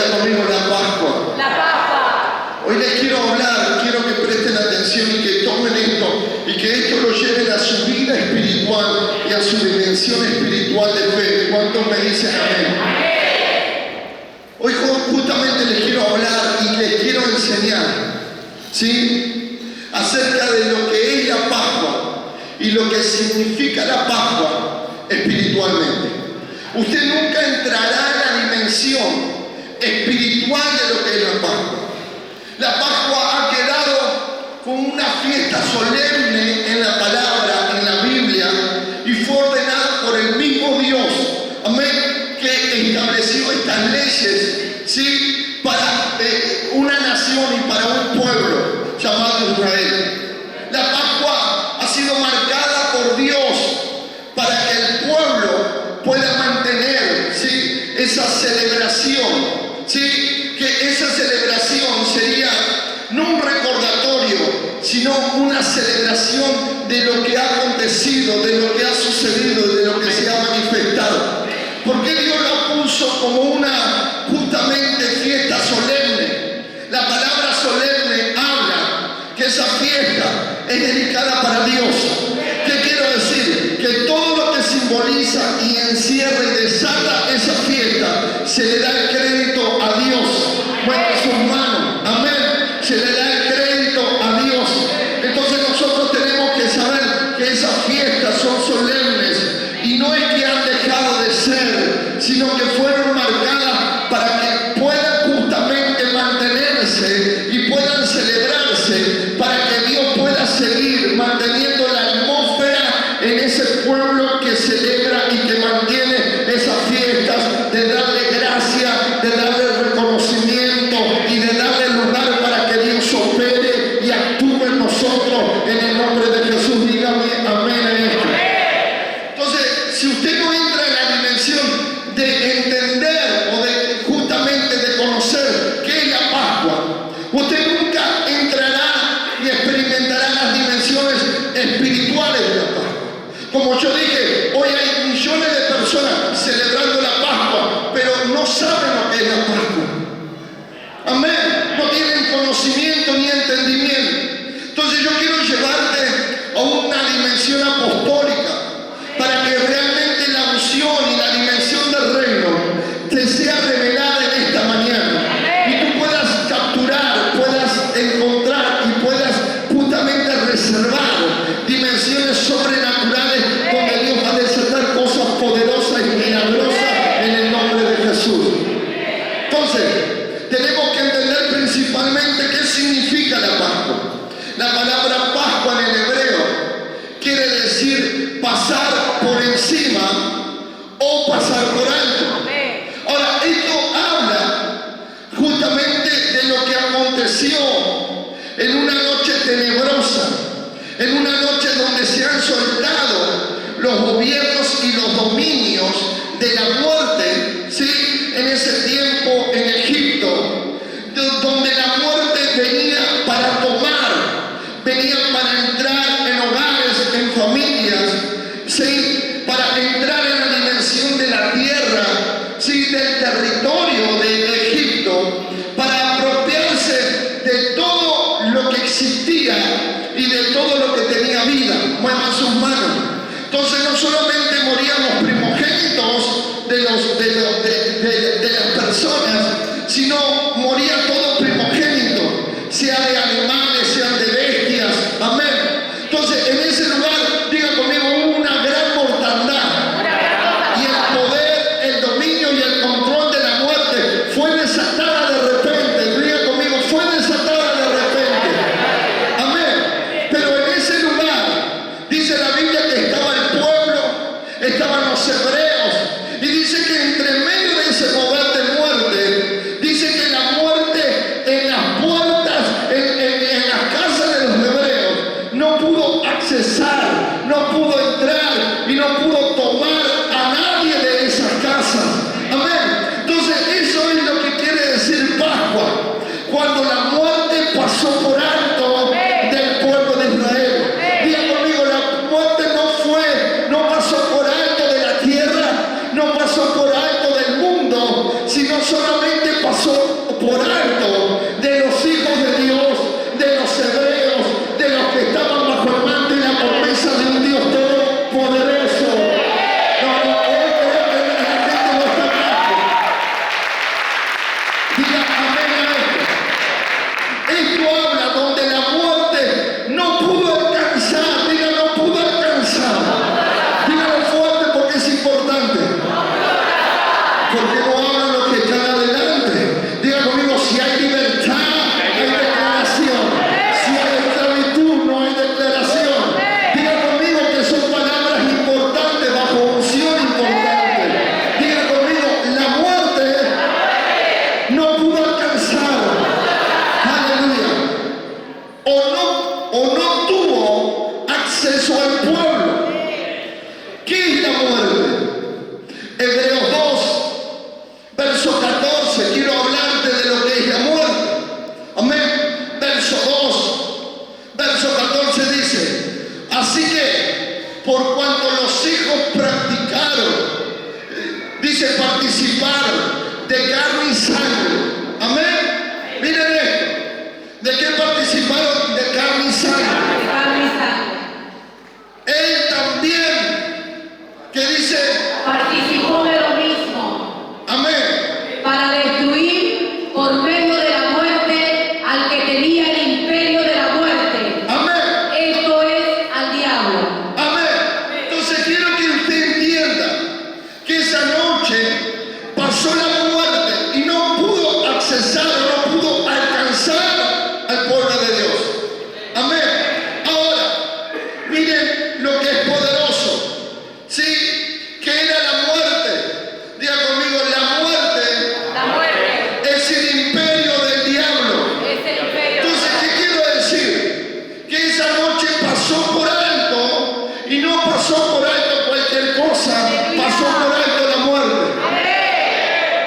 Diga conmigo la Pascua. La Pascua. Hoy les quiero hablar, quiero que presten atención y que tomen esto y que esto lo lleven a su vida espiritual y a su dimensión espiritual de fe. ¿Cuántos me dicen amén? Hoy justamente les quiero hablar y les quiero enseñar, ¿sí?, acerca de lo que es la Pascua y lo que significa la Pascua espiritualmente. Usted nunca entrará en la dimensión espiritual de lo que es la Pascua. La Pascua ha quedado como una fiesta solemne en la palabra, en la Biblia, y fue ordenada por el mismo Dios, amén, que estableció estas leyes, ¿sí?, para una nación y para un pueblo llamado Israel. La Pascua ha sido marcada por Dios para que el pueblo pueda mantener, ¿sí?, esa celebración, ¿sí?, que esa celebración sería no un recordatorio, sino una celebración de lo que ha acontecido, de lo que ha sucedido, de lo que se ha manifestado. ¿Por qué Dios la puso como una justamente fiesta solemne? La palabra solemne habla que esa fiesta es dedicada para Dios. ¿Qué quiero decir? Que todo lo que simboliza y encierra y desata esa fiesta se le da el crédito a Dios. Muestra sus manos, amén, se le da el crédito a Dios. Entonces nosotros tenemos que saber que esas fiestas son solemnes y no es que han dejado de ser, sino que fueron marcadas para que puedan justamente mantenerse y puedan celebrarse, para que Dios pueda seguir manteniendo la atmósfera en ese pueblo que celebra y que mantiene esas fiestas, de darle gracia, de darle reconocimiento y de darle lugar para que Dios opere y actúe en nosotros en el nombre de Jesús. Dígame amén a esto. Entonces, si usted no entra en la dimensión de entender o de justamente de conocer qué es la Pascua, usted nunca entrará y experimentará las dimensiones espirituales de la Pascua. Como yo dije, hoy hay millones de personas celebrando la Pascua, pero no saben lo que es la Pascua. Amén. No tienen conocimiento ni entendimiento. Entonces yo quiero llevarte a una dimensión apostólica para que realmente la unción y la dimensión del reino te sea revelada en esta mañana y tú puedas capturar, puedas encontrar y puedas justamente reservar dimensiones sobrenaturales donde Dios va a desatar cosas poderosas y milagrosas en el nombre de Jesús. Entonces, tenemos que entender principalmente qué significa la Pascua. La palabra Pascua en el hebreo quiere decir pasar por encima o pasar por alto. Ahora, esto habla justamente de lo que aconteció en una noche tenebrosa, en una noche donde se han soltado los gobiernos y los dominios de la muerte, ¿sí?, en ese tiempo en Egipto, donde la muerte venía para tomar, venía para entrar en hogares, en familias, ¿sí?, para entrar en la dimensión de la tierra, ¿sí?, del territorio de Egipto, para apropiarse de todo lo que existía y de todo lo que tenía vida. Muevan sus manos. Entonces no solamente morían los primogénitos de las personas, sino moría todo primogénito, sea de animales, sean de bestias. Amén. Entonces en ese lugar, diga conmigo, hubo una gran mortandad. Y el poder, el dominio y el control de la muerte fue desatada de repente. Diga conmigo, fue desatada de repente. Amén. Pero en ese lugar, dice la Biblia que estaba el pueblo, estaban los hebreos, y dice que entre medio de ese poder de muerte, dice que la pasó por alto de los hijos de Dios, de los hebreos, de los que estaban bajo el manto y la promesa de un Dios todopoderoso. No, hoy creo que la gente no está abajo. Diga amén a esto. Esto habla donde la muerte no pudo alcanzar. Diga, no pudo alcanzar. Dígalo fuerte porque es importante. Porque no hablan los que están adelante. Diga conmigo, si hay libertad, hay declaración. Si hay esclavitud, no hay declaración. Diga conmigo que son palabras importantes, bajo unción importante. Diga conmigo, la muerte no pudo alcanzar. Aleluya. O no tuvo acceso al pueblo. ¿Qué es la muerte? Hebreos 2, verso 14. Quiero hablarte de lo que es la muerte. Amén. Verso 2, verso 14 dice: así que por cuanto los hijos practicaron, dice participaron de carne y sangre. Amén. Miren esto. ¿De qué participaron? De carne y sangre. Él también, que dice, participó de lo mismo, amén, para destruir por medio de la muerte al que tenía el imperio de la muerte. amén, Esto es al diablo. amén. Entonces quiero que usted entienda que esa noche pasó la muerte y no pudo accesar, no pudo alcanzar al pueblo de Dios. Amén. Ahora, miren lo que es poderoso. ¿Sí? ¿Qué era la muerte? Diga conmigo, la muerte La muerte es el imperio del diablo. es el imperio. Entonces, ¿qué quiero decir? Que esa noche pasó por alto y no pasó por alto cualquier cosa, pasó por alto la muerte.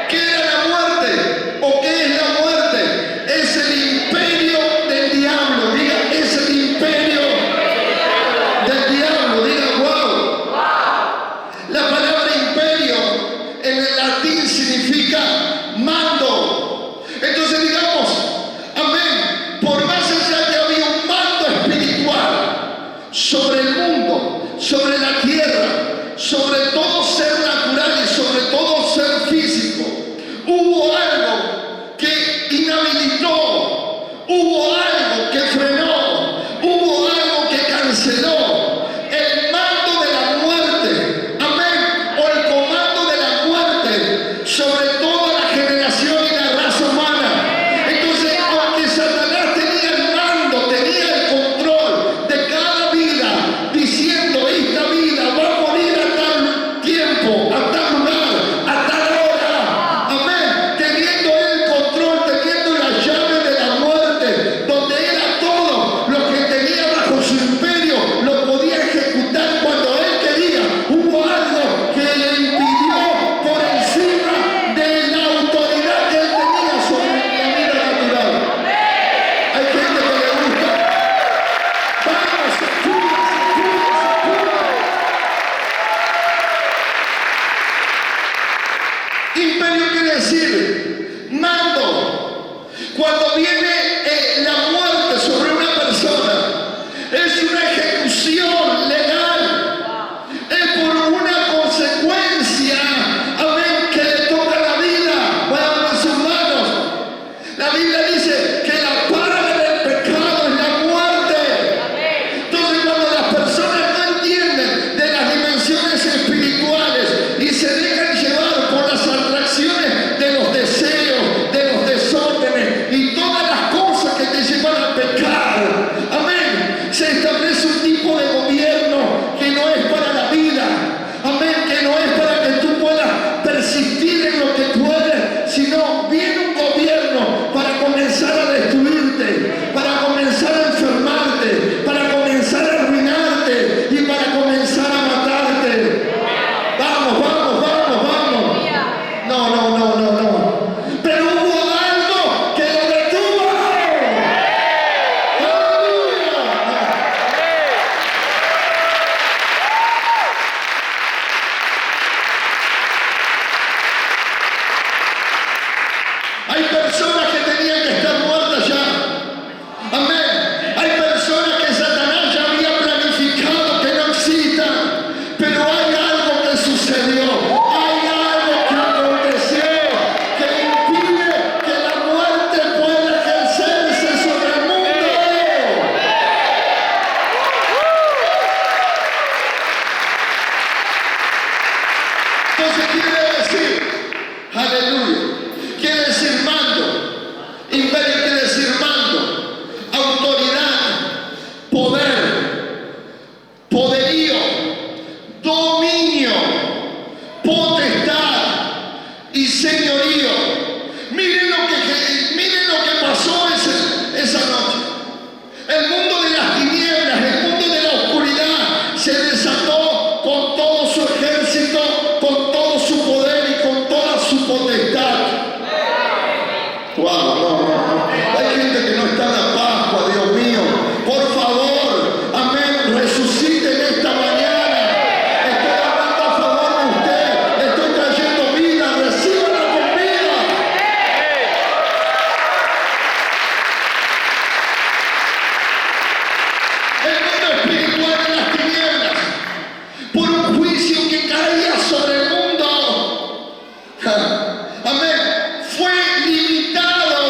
¿Qué era la muerte? ¿O qué es la muerte? Es el imperio del diablo. Diga, es el imperio del diablo. Diga, wow. La palabra imperio en el latín significa mando. Entonces digamos, amén, por más allá que había un mando espiritual sobre el mundo, sobre la tierra, sobre todo ser natural y sobre todo ser físico, hubo algo que inhabilitó, hubo algo que frenó, hubo algo que canceló el mando de la muerte, amén, o el comando de la muerte sobre toda la generación y la raza humana. Entonces, aunque Satanás tenía el mando, tenía el control de cada vida, diciendo, esta vida va a morir a tal tiempo, a tal lugar, a tal hora, amén, teniendo el control, teniendo la llave de la muerte, donde era todo lo que tenía bajo su imperio, lo podía ejecutar cuando él quería. Hubo algo que le impidió por encima de la autoridad que él tenía sobre la vida natural. Hay gente que le gusta. Vamos, imperio quiere decir mando. Cuando viene la muerte sobre una persona, es una ejecución legal, es por una consecuencia, amén, que le toca la vida. Muevan sus manos. La Biblia dice que la paga del pecado es la muerte. Entonces, cuando las personas no entienden de las dimensiones espirituales y se dejan llevar por las atracciones de los deseos, de los desórdenes y todas las Hay personas que tenían que estar muertas ya. Amén. Hay personas que Satanás ya había planificado que no existan. Pero hay algo que sucedió. Hay algo que aconteció que impide que la muerte pueda ejercerse sobre el mundo. Entonces quiere decir, aleluya, quiere decir mando, imperio quiere decir mando, autoridad, poder, poderío, dominio, potestad y señorío. Miren lo que pasó esa noche. El mundo de las tinieblas, el mundo de la oscuridad se desató con todo su ejército, con todo su poder y con toda su potestad. Wow, no. Hay gente que no está en la Pascua, Dios mío. Por favor, amén, resucite en esta mañana. Estoy hablando a favor de usted. Estoy trayendo vida, recíbala con vida. El mundo espiritual de las tinieblas, por un juicio que caía sobre el mundo, amén, fue limitado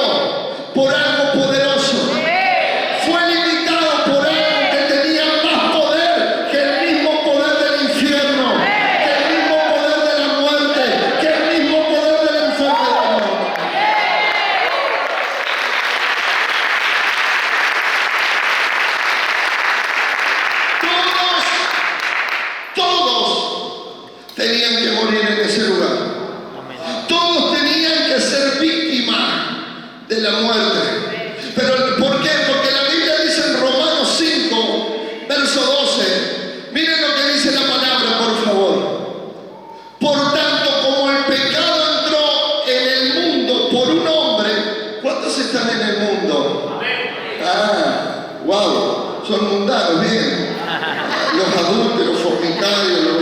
por algo poderoso. Fue limitado por algo que tenía más poder que el mismo poder del infierno, que el mismo poder de la muerte, que el mismo poder de la enfermedad. Todos tenían que morir en ese lugar. Todos tenían que ser víctimas de la muerte. ¿Pero por qué? Porque la Biblia dice en Romanos 5, verso 12, miren lo que dice la palabra, por favor. Por tanto, como el pecado entró en el mundo por un hombre, ¿cuántos están en el mundo? Wow, son mundanos, bien. Los adultos, los fornicarios, los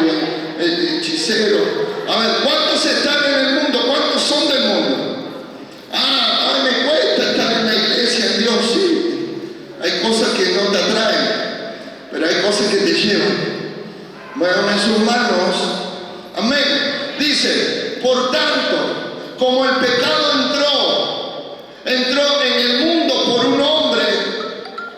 hechiceros. A ver, ¿cuántos están en el mundo? ¿Cuántos son del mundo? Me cuesta estar en la iglesia, en Dios, sí. Hay cosas que no te atraen, pero hay cosas que te llevan. Muévanme sus manos. Amén. Dice, por tanto, como el pecado entró en el mundo por un hombre,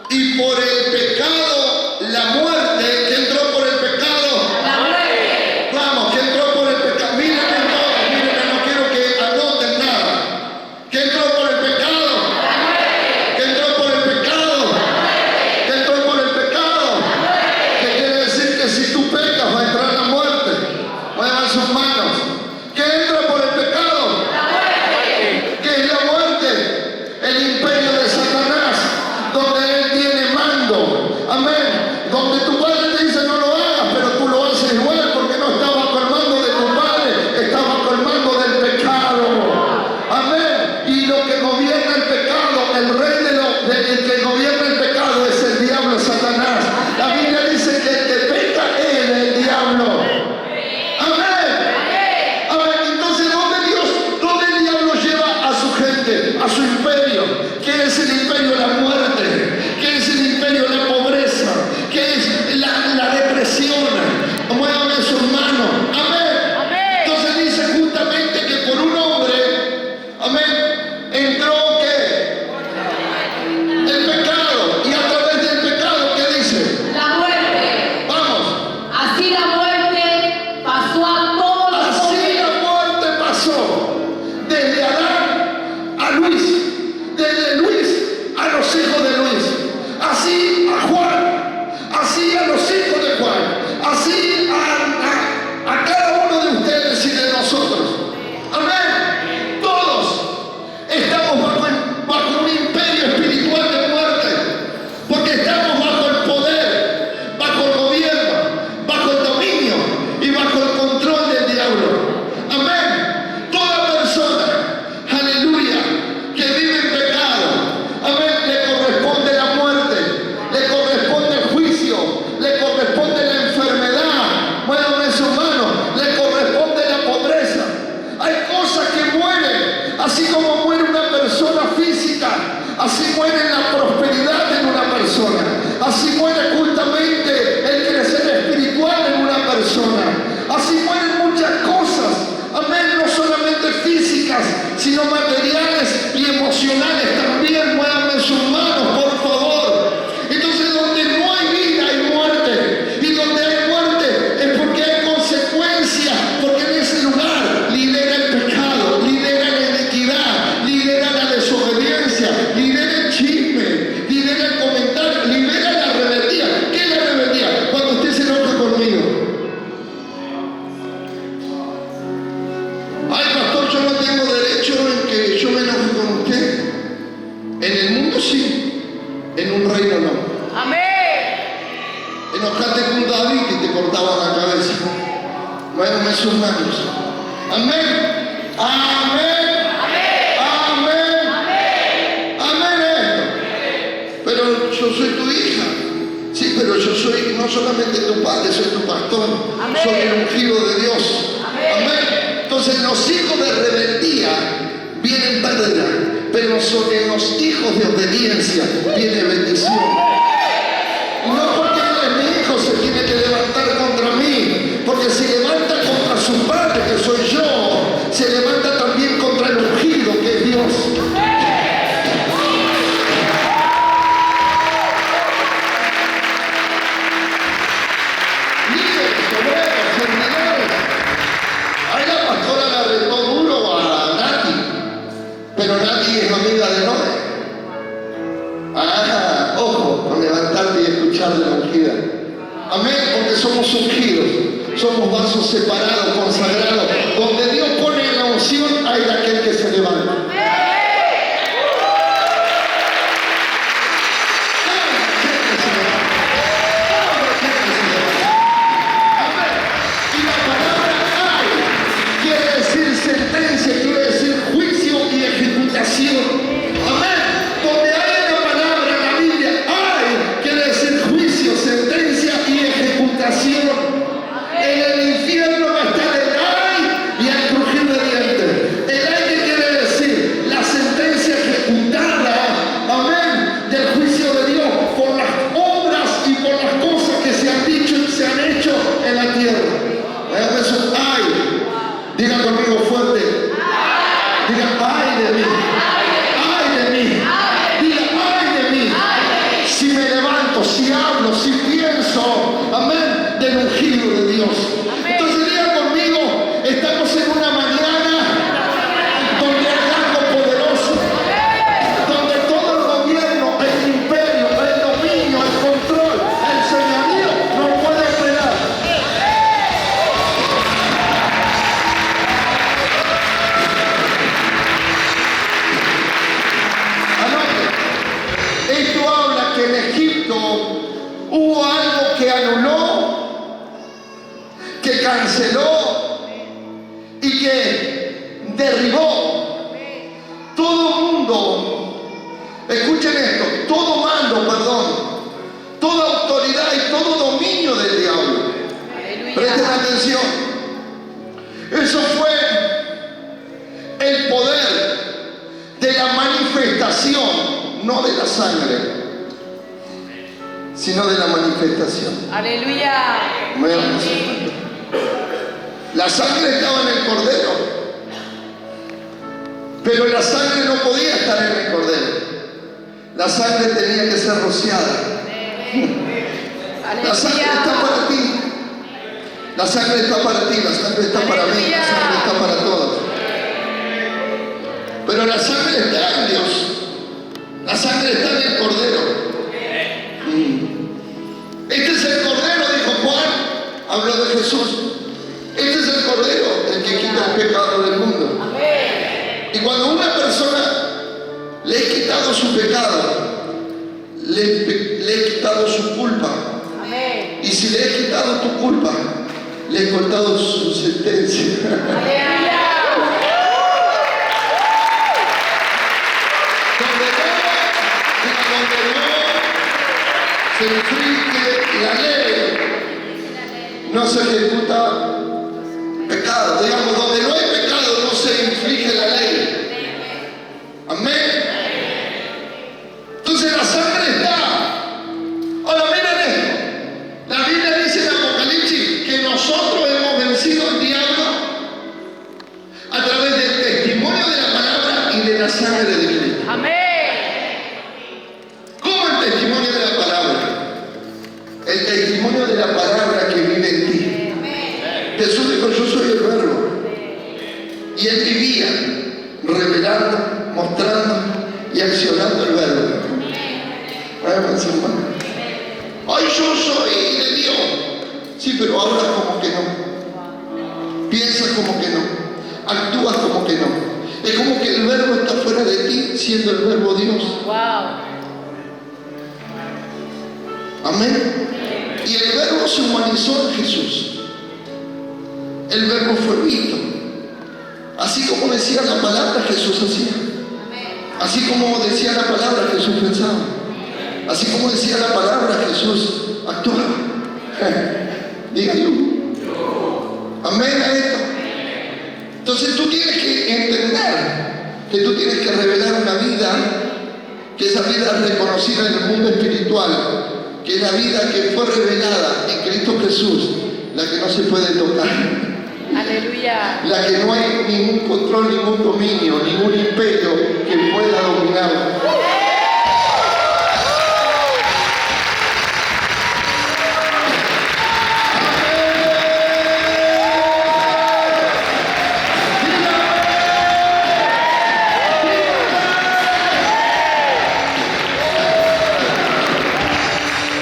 y por el pecado la muerte, que entró por el pecado. La muerte. Vamos, que entró por el pecado. Mírenme todos, mírenme, no quiero que anoten nada. Que entró por el pecado. La muerte. Que entró por el pecado. Que entró por el pecado. Que quiere decir que si tú pecas va a entrar la muerte. Muevan sus manos. Que entra por el pecado. La muerte. ¿Qué es la muerte? El imperio de Satanás, donde él tiene mando. Amén. Donde tu padre te dice no lo hagas, pero tú lo haces igual porque no estabas con el mando de tu padre, estabas con el mando del pecado. Amén. Y lo que gobierna el pecado, el rey el que gobierna el pecado es el diablo, Satanás. La Biblia dice que el que peca es el diablo. Amén. Amén. Entonces, ¿dónde el diablo lleva a su gente, a su imperio? ¿Qué es el imperio de la muerte? ¿Qué es el imperio de la pobreza? ¿Qué es la depresión? Muévanme sus manos. Amén. Entonces dice justamente que por un hombre, amén, entró ¿qué? El pecado. Y a través del pecado, ¿qué dice? La muerte. Vamos. Así la muerte pasó a todos los Así hombres. la muerte pasó desde Adán a Luis, desde Luis a los hijos de Luis, así a Juan, así a los hijos de Juan, así a cada uno de ustedes y de nosotros. Amén. Todos estamos bajo un imperio espiritual de muerte, porque estamos bajo el poder, bajo el gobierno, bajo el dominio y bajo el control del diablo. Amén. Toda persona, aleluya, que vive en pecado, amén, le corresponde la muerte, le corresponde el juicio, le corresponde la enfermedad, muévanme sus manos, le corresponde la pobreza. Hay cosas que mueren, así como muere una persona física, así muere la prosperidad en una persona, así muere justamente el crecer espiritual en una persona, así mueren muchas cosas, amén, no solamente físicas, sino materiales y emocionales también. Muévanme sus manos, por favor. Entonces, donde no hay vida hay muerte, y donde hay muerte es porque hay consecuencias, porque en ese lugar lidera el pecado, lidera la iniquidad, lidera la desobediencia, lidera el chisme, lidera el comentario, lidera la rebeldía. ¿Qué es la rebeldía? Cuando usted se enoja conmigo. Ay, pastor, yo no tengo derecho en que yo me enoje con usted. En el mundo sí, en un reino no. Amén. Enojate con David que te cortaba la cabeza. Muéveme sus manos. Amén. Amén. Amén. Amén. Esto. Pero yo soy tu hija. Sí, pero yo soy no solamente tu padre, soy tu pastor. Amén. Soy el ungido de Dios. Amén. Entonces los hijos de rebeldía vienen pérdida, pero sobre los hijos de obediencia viene bendición. No porque mi hijo se tiene que levantar contra mí, porque si levanta contra su padre, que soy yo, se levanta también contra el ungido, que es Dios. Líderes, obreros, servidores. Ahí la pastora la retó duro a Nati, pero Nati es amiga de Noé. Ah, ojo, con levantarte y escuchar de la ungida. Amén, porque somos ungidos, somos vasos separados, consagrados. Donde Dios pone la unción, hay de aquel que se levanta. Y la palabra hay quiere decir sentencia, quiere decir juicio y ejecutación. Amén. Donde hay una palabra en la Biblia, hay quiere decir juicio, sentencia y ejecutación. En el infierno va a estar el ay y el crujir de dientes. El ay que quiere decir la sentencia ejecutada, amén, del juicio de Dios por las obras y por las cosas que se han dicho y se han hecho en la tierra. Vean eso, ay. Diga conmigo fuerte. Diga ay de mí. Ay de mí. Diga ay de mí. Si me levanto, si hablo, si pienso, amén, del ungido de Dios. Entonces diga conmigo, estamos en una mañana donde hay algo poderoso, donde todo el gobierno, el imperio, el dominio, el control, el señorío no puede operar. Anote, esto habla que en Egipto hubo algo que anuló, que canceló y que derribó. Todo mundo, escuchen esto, todo mando, toda autoridad y todo dominio del diablo. Presten atención. Eso fue el poder de la manifestación, no de la sangre, sino de la manifestación. Aleluya. La sangre estaba en el cordero, pero la sangre no podía estar en el cordero. La sangre tenía que ser rociada. La sangre está para ti. La sangre está para ti, la sangre está para mí, la sangre está para todos. Pero la sangre está en Dios. La sangre está en el cordero. Este es el cordero, dijo Juan, habló de Jesús. Este es el cordero, el que quita el pecado del mundo. Y cuando una persona le he quitado su pecado, le he quitado su culpa. Y si le he quitado tu culpa, le he cortado su sentencia. Se infringe la ley, no se ejecuta pecado. Digamos, donde no hay pecado no se inflige la ley. Amén. la sangre de Cristo. Amén. ¿Cómo el testimonio de la palabra? El testimonio de la palabra que vive en ti. Jesús dijo, yo soy el verbo. Y él vivía revelando, mostrando y accionando el verbo. Váyanse, hermano. Hoy yo soy de Dios. Sí, pero hablas como que no. Piensas como que no. Actúas como que no. Es como que el verbo está fuera de ti, siendo el verbo Dios. Wow. Amén. Y el verbo se humanizó en Jesús. El verbo fue visto. Así como decía la palabra, Jesús hacía. Así como decía la palabra, Jesús pensaba. Así como decía la palabra, Jesús actuaba. Diga yo. Amén a esto. Entonces tú tienes que entender que tú tienes que revelar una vida, que esa vida es reconocida en el mundo espiritual, que es la vida que fue revelada en Cristo Jesús, la que no se puede tocar. Aleluya. La que no hay ningún control, ningún dominio, ningún imperio que pueda dominar.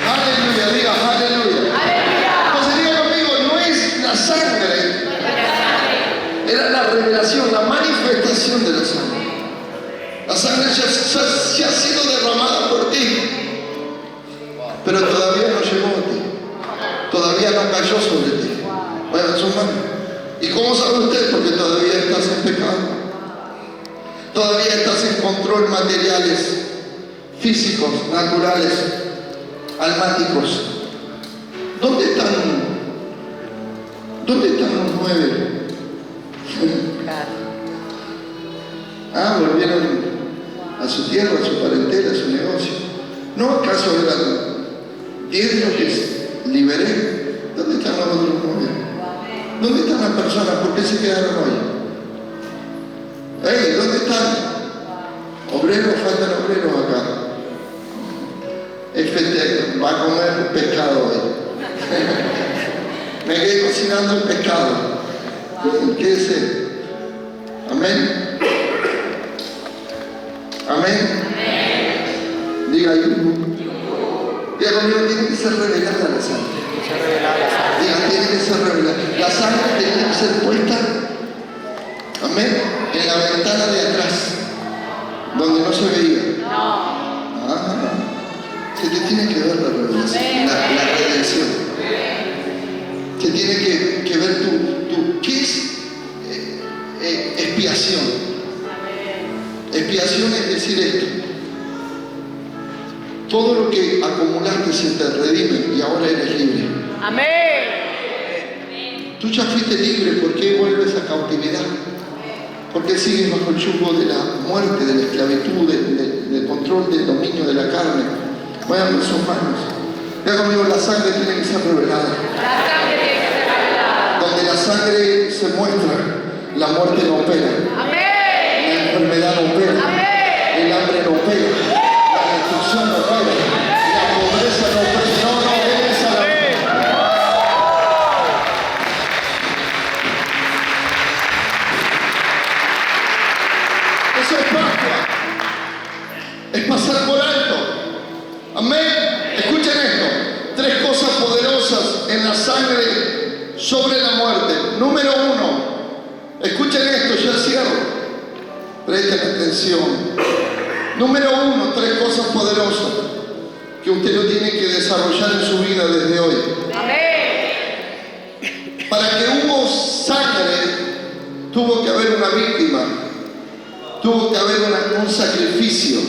Aleluya, diga aleluya. Entonces diga conmigo, no es la sangre. Era la revelación, la manifestación de la sangre. La sangre ya ha sido derramada por ti, pero todavía no llegó a ti. Todavía no cayó sobre ti. Bueno, su mano. ¿Y cómo sabe usted? Porque todavía estás en pecado. Todavía estás en control materiales, físicos, naturales, almáticos. ¿Dónde están los 9? Volvieron a su tierra, a su parentela, a su negocio. ¿No acaso eran 10 de los que liberé? ¿Dónde están los otros 9? ¿Dónde están las personas? ¿Por qué se quedaron hoy? ¡Ey! ¿Dónde están? Obreros, faltan obreros acá. FT va a comer pescado hoy. Me quedé cocinando el pescado. Quédese. Amén. Amén. Diga yo. Diga conmigo, tiene que ser revelada la sangre. Diga, tiene que ser revelada. La sangre tiene que ser puesta, amén, en la ventana de atrás, donde no se veía. Se te tiene que ver la revelación, la redención. Se tiene que ver tu ¿qué es expiación? Expiación es decir esto: todo lo que acumulaste se te redime y ahora eres libre. Amén. Tú ya fuiste libre, ¿por qué vuelves a cautividad? ¿Por qué sigues bajo el yugo de la muerte, de la esclavitud, del control, del dominio de la carne? Vayan en sus manos. Vea conmigo, la sangre tiene que ser revelada. La sangre tiene que ser revelada. Donde la sangre se muestra, la muerte no opera. Amén. La enfermedad no opera. Amén. El hambre no opera. La destrucción no opera. La pobreza no opera. No obedece a la vida. Eso es Pascua. Es pasar por alto. Amén. Escuchen esto. 3 cosas poderosas en la sangre sobre la muerte. Número 1. Escuchen esto, ya cierro. Presten atención. Número 1, 3 cosas poderosas que usted lo tiene que desarrollar en su vida desde hoy. Amén. Para que hubo sangre, tuvo que haber una víctima. Tuvo que haber un sacrificio.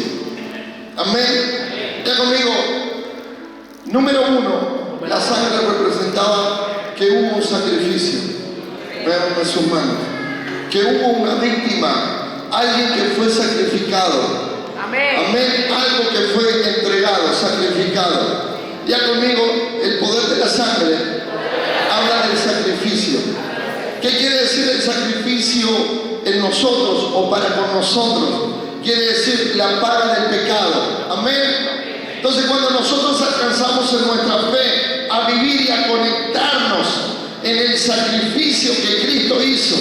Amén. Ya conmigo. Número 1, la sangre representaba que hubo un sacrificio. Vean en sus manos. Que hubo una víctima, alguien que fue sacrificado. Amén. Amén. Algo que fue entregado, sacrificado. Ya conmigo, el poder de la sangre habla del sacrificio. ¿Qué quiere decir el sacrificio en nosotros o para con nosotros? quiere decir la paga del pecado. Amén. Entonces cuando nosotros alcanzamos en nuestra fe a vivir y a conectarnos en el sacrificio que Cristo hizo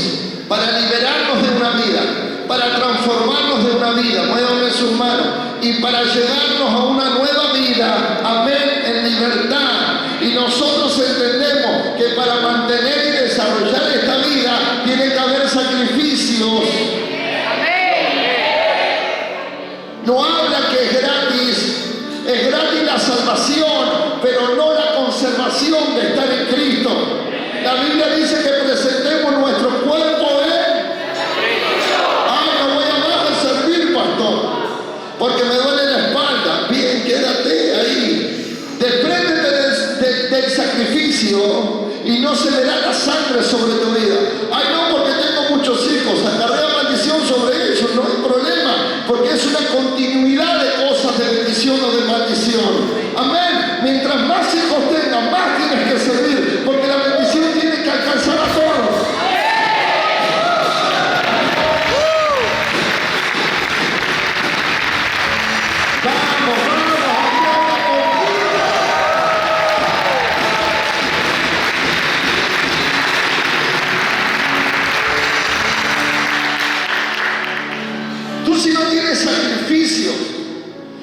para liberarnos de una vida, para transformarnos de una vida, muévanme sus manos, y para llevarnos a una nueva vida, amén, en libertad. Y nosotros entendemos que para mantener y desarrollar esta vida tiene que haber sacrificios. No habla que es gratis la salvación, pero no la conservación de estar en Cristo. La Biblia dice que presentemos nuestro cuerpo no voy a más a servir, pastor, porque me duele la espalda. Bien, quédate ahí. Despréndete del sacrificio y no se verá la sangre sobre tu vida. Ay, no, porque tengo muchos hijos, acarrea maldición sobre ellos. No hay problema, porque es una continuidad de cosas de bendición o de maldición. Amén. Mientras más hijos tengas, más tienes que servir, porque la bendición tiene que alcanzar a todos. Si no tienes sacrificio,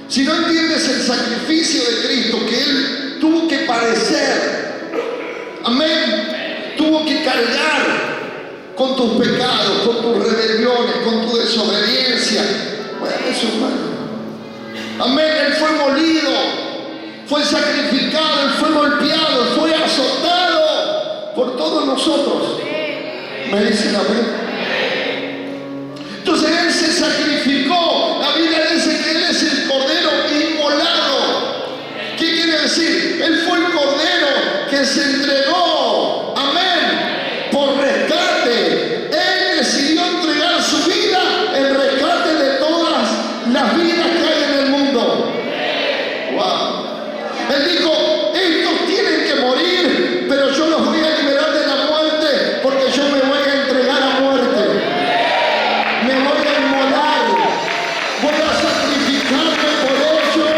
si no entiendes el sacrificio de Cristo, que Él tuvo que padecer, amén, tuvo que cargar con tus pecados, con tus rebeliones, con tu desobediencia. Muévame su mano. Amén, Él fue molido, fue sacrificado, Él fue golpeado, Él fue azotado por todos nosotros. ¿Me dicen amén? Entonces Él se sacrificó. La Biblia dice que Él es el Cordero inmolado. ¿Qué quiere decir? Él fue el Cordero que se entregó, amén, por rescate. Él decidió entregar su vida en rescate de todas las vidas que hay en el mundo. Wow. Él dijo, estos tienen que morir, pero yo los voy a liberar de la muerte, porque yo me voy a entregar a muerte. Me voy a inmolar, voy a sacrificarme por ellos.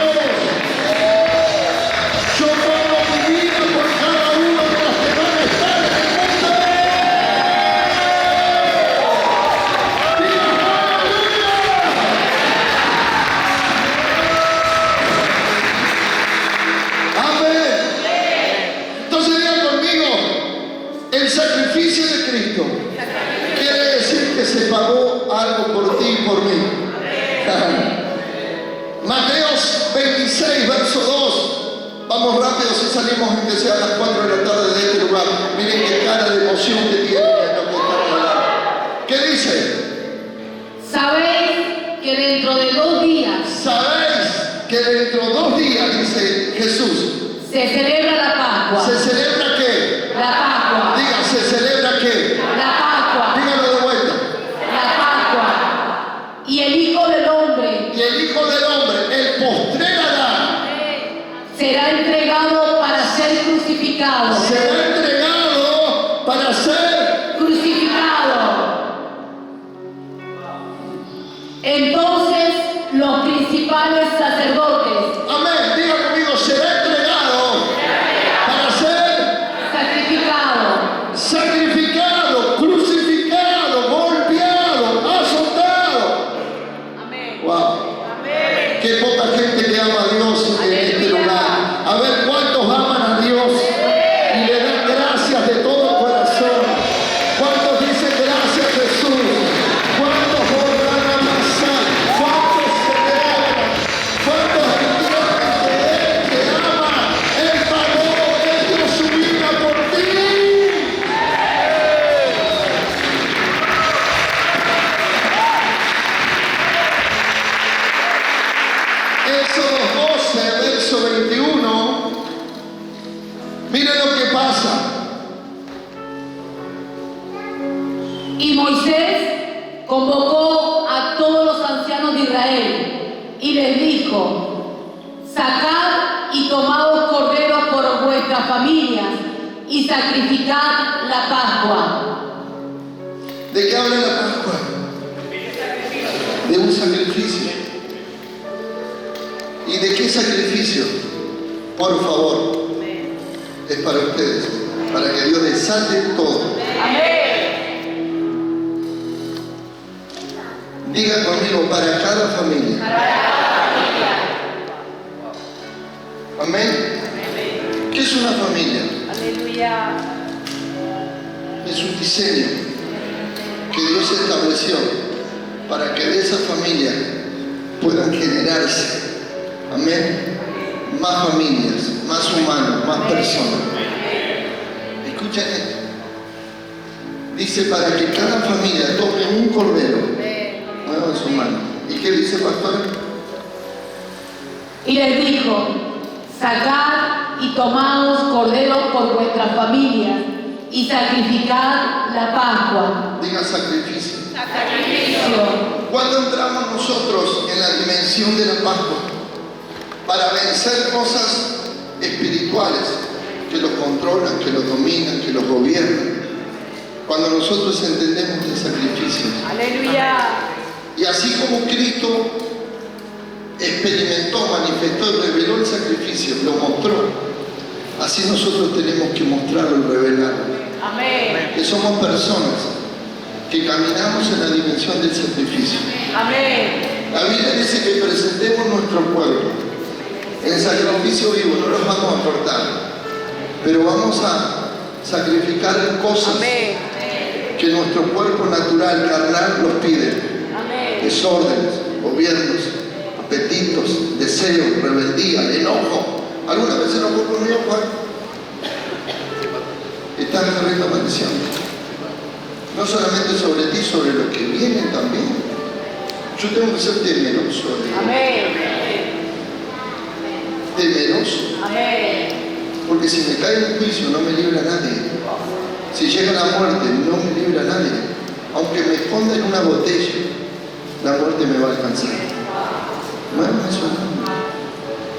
Yo pongo mi vida por cada uno de los que van a estar en el mundo. ¡Viva aleluya! Amén. Entonces digan conmigo, el sacrificio de Cristo quiere decir que se pagó algo por ti y por mí. Mateos 26, verso 2. Vamos rápido si salimos aunque sea a las 4 de la tarde de este lugar. Miren qué cara de emoción que tiene lo que está hablando. ¿Qué dice? Sabéis que dentro de 2 días. Sabéis que dentro de 2 días, dice Jesús, se celebra la Pascua. ¿se celebra qué? La Pascua. Diga, ¿se celebra qué? La Pascua. Dígalo de vuelta. La Pascua. Y el Hijo del Hombre. Y el Hijo del Hombre, el postrer Adán, será entregado para ser crucificado. será entregado para ser Crucificado. Entonces los principales sacerdotes. amén, diga conmigo, será entregado para ser Sacrificado. sacrificado, crucificado, golpeado, azotado. Amén. Wow. Qué poca gente que ama a Dios en este lugar. A ver cuántos aman a Dios y le dan gracias de todo corazón. ¿Cuántos dicen gracias Jesús? ¿Cuántos honran a Masá? ¿Cuántos celebran? ¿Cuántos entienden que Él te ama? Él pagó, Él dio su vida por ti. Éxodo 12, verso 21. Miren lo que pasa. Y Moisés convocó a todos los ancianos de Israel y les dijo: sacad y tomaos corderos por vuestras familias y sacrificad la Pascua. ¿De qué habla la Pascua? de un sacrificio. ¿Y de qué sacrificio? Por favor, es para ustedes, para que Dios les salte todo. Diga conmigo, para cada familia. Amén. ¿Qué es una familia? Aleluya. Es un diseño que Dios estableció para que de esa familia puedan generarse, amén, más familias, más humanos, más personas. Escuchen esto. Dice para que cada familia tome un cordero, mueva su mano. ¿Y qué dice, pastor? Y les dijo: sacad y tomaos corderos por vuestras familias y sacrificad la Pascua. Diga sacrificio. Sacrificio. ¿Cuándo entramos nosotros en la dimensión de la Pascua? Para vencer cosas espirituales que los controlan, que los dominan, que los gobiernan. Cuando nosotros entendemos el sacrificio. Aleluya. Y así como Cristo experimentó, manifestó y reveló el sacrificio, lo mostró, así nosotros tenemos que mostrarlo y revelarlo. Amén. Que somos personas que caminamos en la dimensión del sacrificio. Amén. La Biblia dice que presentemos nuestro cuerpo en sacrificio vivo, no los vamos a cortar, pero vamos a sacrificar cosas que nuestro cuerpo natural, carnal, nos pide. Amén. Desórdenes, gobiernos, apetitos, deseos, rebeldía, enojo. ¿Alguna vez se enojó conmigo, Juan? Estás corriendo maldición. No solamente sobre ti, sobre lo que viene también. Yo tengo que ser temeroso. Amén. Temeroso. Amén. Porque si me cae un juicio no me libra nadie. Si llega la muerte no me libra nadie. Aunque me esconda en una botella, la muerte me va a alcanzar. Bueno, eso no.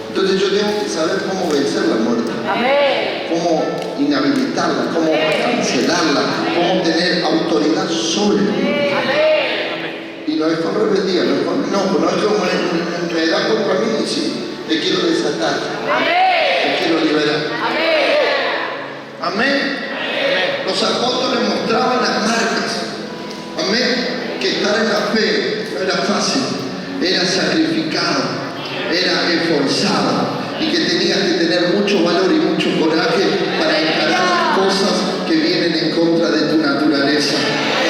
Entonces yo tengo que saber cómo vencer la muerte. Amén. Cómo inhabilitarla, cómo cancelarla, cómo tener autoridad sobre ella. Amén. Y no es con rebeldía, no es como me da contra mí y sí, te quiero desatar, te quiero liberar. Amén. Los apóstoles mostraban las marcas. Amén. Que estar en la fe no era fácil, era sacrificado, era esforzado y que tenías que tener mucho valor y mucho coraje para encarar las cosas que vienen en contra de tu naturaleza.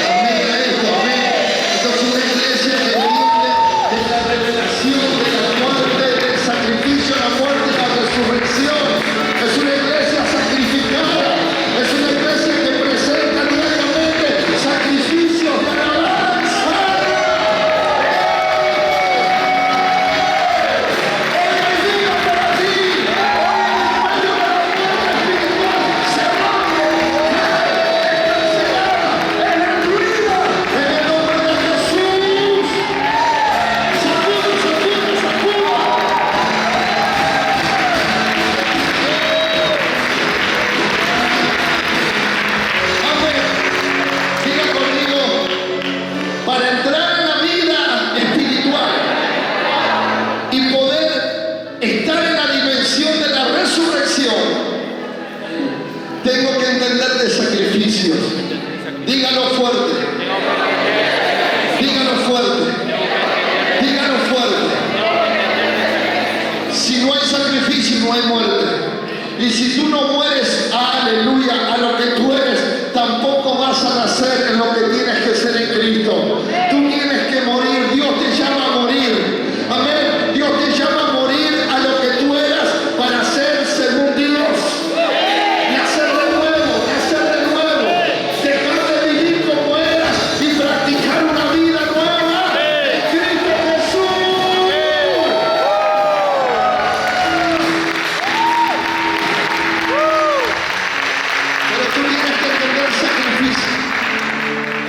Amén a esto, amén. Entonces una iglesia que viene de la revelación de la muerte, del sacrificio, la muerte, la resurrección, es una iglesia sacrificada, es una iglesia que presenta diariamente sacrificios de alabanza. Para entrar en la vida espiritual y poder estar en la dimensión de la resurrección, tengo que entender de sacrificios. Dígalo fuerte. Dígalo fuerte. Dígalo fuerte. Si no hay sacrificio, no hay muerte. Y si tú no mueres, aleluya, a lo que tú eres, tampoco vas a nacer en lo que tienes que ser en Cristo. Tú tienes que morir. Dios te llama a morir. Amén. Dios te llama a morir a lo que tú eras para ser según Dios. Nacer de nuevo, dejar de vivir como eras y practicar una vida nueva en Cristo Jesús. Pero tú tienes que entender el sacrificio.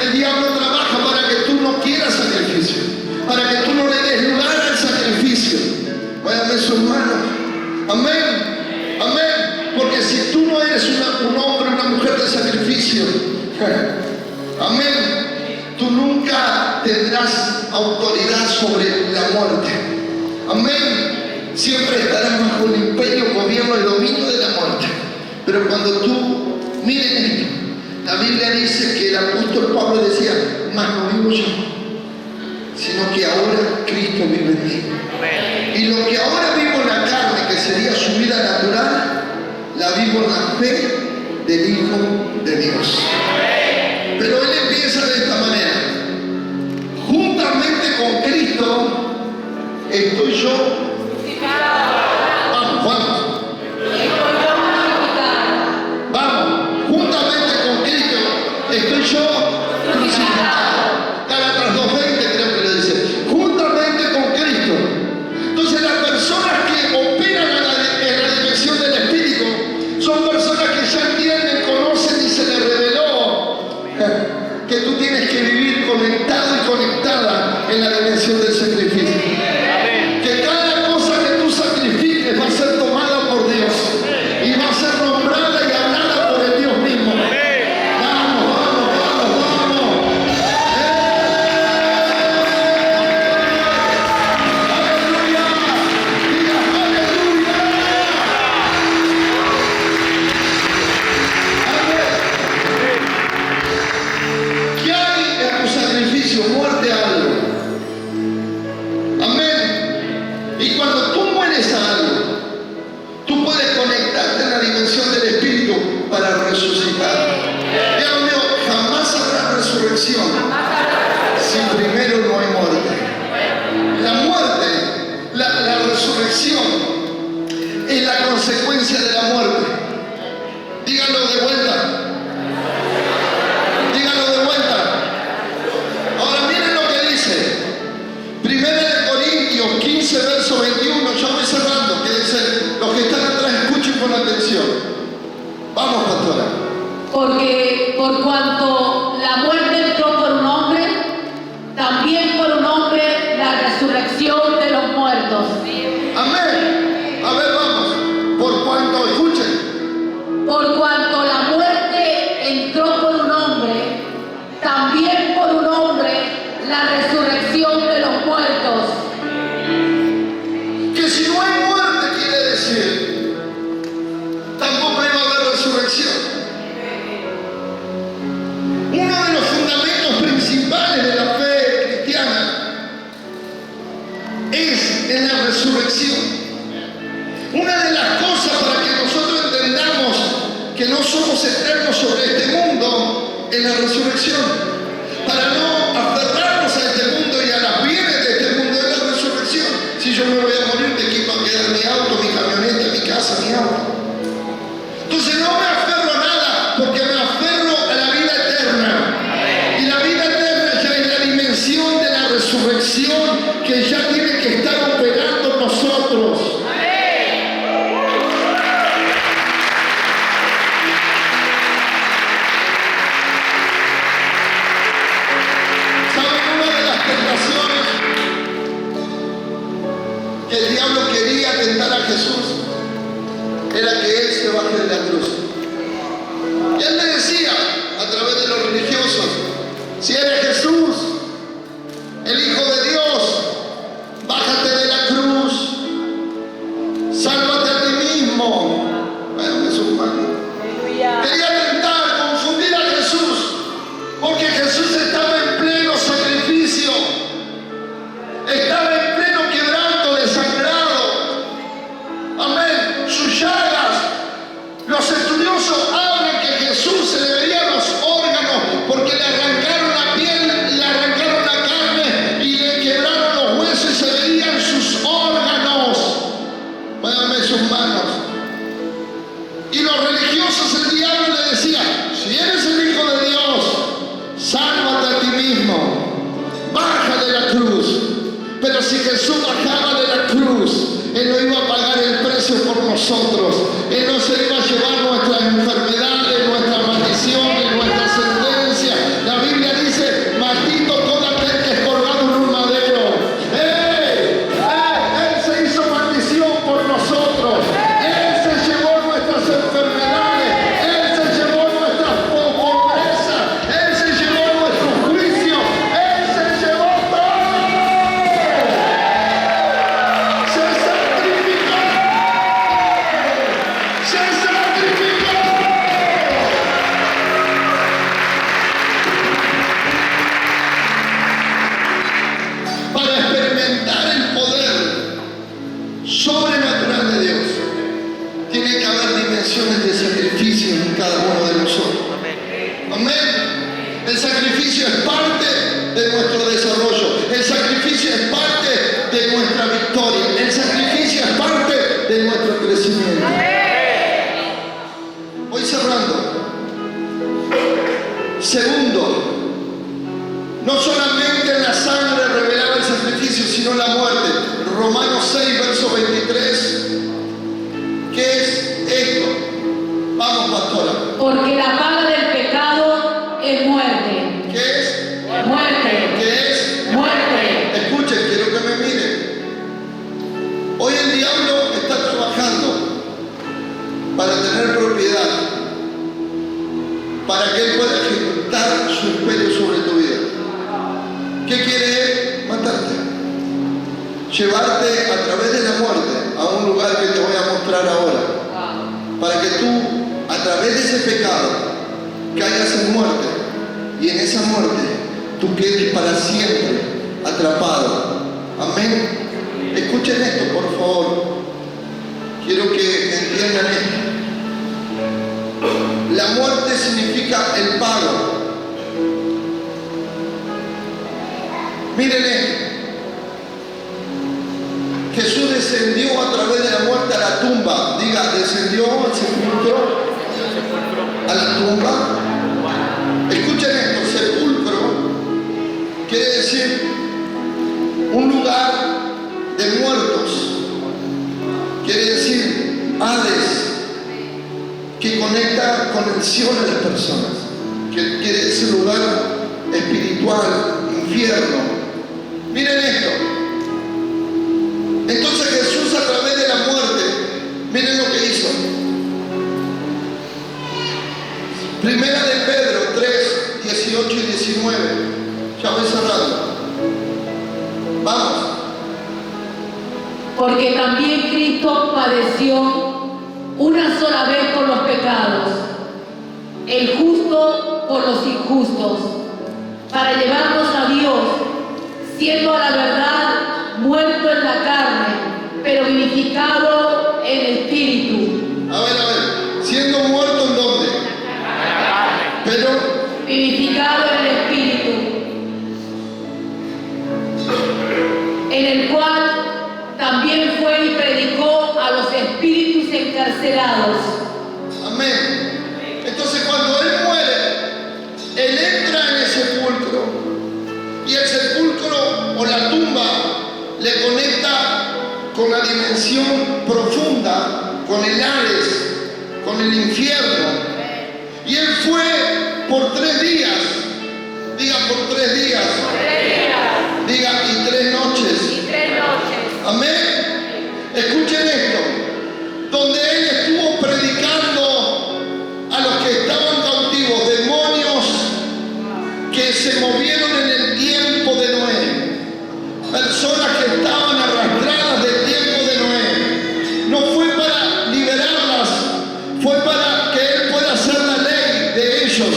El diablo trabaja para que tú no quieras sacrificio, para que tú no le des lugar al sacrificio. Váyame sus manos. Amén. Amén. Porque si tú no eres un hombre, una mujer de sacrificio, amén, tú nunca tendrás autoridad sobre la muerte. Amén. Siempre estarás bajo el imperio, gobierno y dominio de la muerte. Pero cuando tú, miren esto, la Biblia dice que el apóstol Pablo decía, mas no vivo yo, sino que ahora Cristo vive en mí. Y lo que ahora vivo en la carne, que sería su vida natural, la vivo en la fe del Hijo de Dios. Pero él empieza de esta manera: juntamente con Cristo estoy yo. Vamos, juntamente con Cristo estoy yo crucificado. Gálatas 2:20 creo que le dice, juntamente con Cristo. Entonces las personas que operan en la dimensión del Espíritu son personas que ya entienden, conocen y se les reveló que tú tienes que vivir conectado y conectada en la dimensión del sacrificio. Que cada cosa que tú sacrifiques va a ser tomada por Dios y va a ser nombrada y hablada por el Dios mismo. Vamos, vamos, vamos, vamos. ¡Aleluya! ¡Diga aleluya! ¿Qué hay en tu sacrificio? Muerte a algo. Amén. Y cuando tú mueres a algo, tú puedes conectarte en la dimensión del Espíritu para resucitar. Dios mío, jamás habrá resurrección si primero no hay muerte. La muerte, la resurrección es la consecuencia de la muerte. Díganlo de vuelta. Díganlo de vuelta. Ahora miren lo que dice. 1 Corintios 15, verso 21. Ya voy cerrando. Quédense. Los que están atrás, escuchen con atención. Vamos, pastora. Porque por cuanto la muerte entró por un hombre, también por un hombre la resurrección de los muertos. Amén. A ver, vamos. Por cuanto, escuchen. Por cuanto la muerte entró por un hombre, también por un hombre la resurrección de los muertos. Que si no hay muerte, quiere decir, tampoco iba a haber resurrección. Uno de los fundamentos principales de la fe cristiana es en la resurrección. Una de las cosas para que nosotros entendamos que no somos eternos sobre este mundo es la resurrección. Para no aferrarnos a este mundo y a las bienes de este mundo es la resurrección. Si yo me voy a morir, ¿de quién va a quedar mi auto, mi camioneta, mi casa, mi auto? Entonces no me aferro a nada, porque me aferro a la vida eterna. Y la vida eterna ya es la dimensión de la resurrección que ya tiene que estar operando en nosotros. ¿Saben una de las tentaciones que el diablo quería tentar a Jesús? Era que él se baje de la cruz. Y él le decía a través de los religiosos: si eres Jesús, el Hijo de Dios, bájate de la cruz, sálvate a ti mismo. Bueno, es humano. Quería tentar, confundir a Jesús, porque Jesús estaba en pleno sacrificio, estaba en pleno quebranto, desangrado. Amén. Sus llagas. Los estudiosos hablan que Jesús se le veían los órganos porque le arrancaron la piel, le arrancaron la carne y le quebraron los huesos y se veían sus órganos. Váyanme sus manos. Y los religiosos, el diablo le decía: si eres el Hijo de Dios, sálvate a ti mismo, baja de la cruz. Pero si Jesús bajaba de la cruz, Él no iba a pagar el precio por nosotros. Él no se iba a llevar nuestras enfermedades, nuestras maldiciones, nuestras sentencias. La Biblia dice: maldito todo aquel que es colgado en un madero. Él se hizo maldición por nosotros. Él se llevó nuestras enfermedades. Él se llevó nuestra pobreza. Él se llevó nuestro juicio. Él se llevó todo. llevarte a través de la muerte a un lugar que te voy a mostrar ahora, para que tú, a través de ese pecado, caigas en muerte, y en esa muerte tú quedes para siempre atrapado. Amén. Escuchen esto, por favor. Quiero que entiendan esto. La muerte significa el pago. Miren esto. Jesús descendió a través de la muerte a la tumba. Diga, descendió al sepulcro, a la tumba. Escuchen esto, sepulcro quiere decir un lugar de muertos. Quiere decir Hades, que conecta con el cielo de las personas, que quiere decir lugar espiritual, infierno. Miren esto. Entonces Jesús, a través de la muerte, miren lo que hizo. Primera de Pedro 3, 18 y 19. Ya voy cerrando. Vamos. Porque también Cristo padeció una sola vez por los pecados, el justo por los injustos, para llevarnos a Dios, siendo a la verdad muerto en la carne, pero vivificado en espíritu. A ver, siendo muerto ¿en dónde? Pero Vivificado en el espíritu, en el cual también fue y predicó a los espíritus encarcelados. amén. Entonces cuando Él muere, Él entra en el sepulcro, y el sepulcro o la tumba le conecta con la dimensión profunda, con el Hades, con el infierno. Y Él fue por 3 días. Diga, por 3 días. Diga, y 3 noches. Amén. Escuchen esto. Donde Él estuvo predicando a los que estaban cautivos, demonios que se movieron en el tiempo de Noé, personas que estaban arrastradas del tiempo de Noé. No fue para liberarlas, fue para que Él pueda hacer la ley de ellos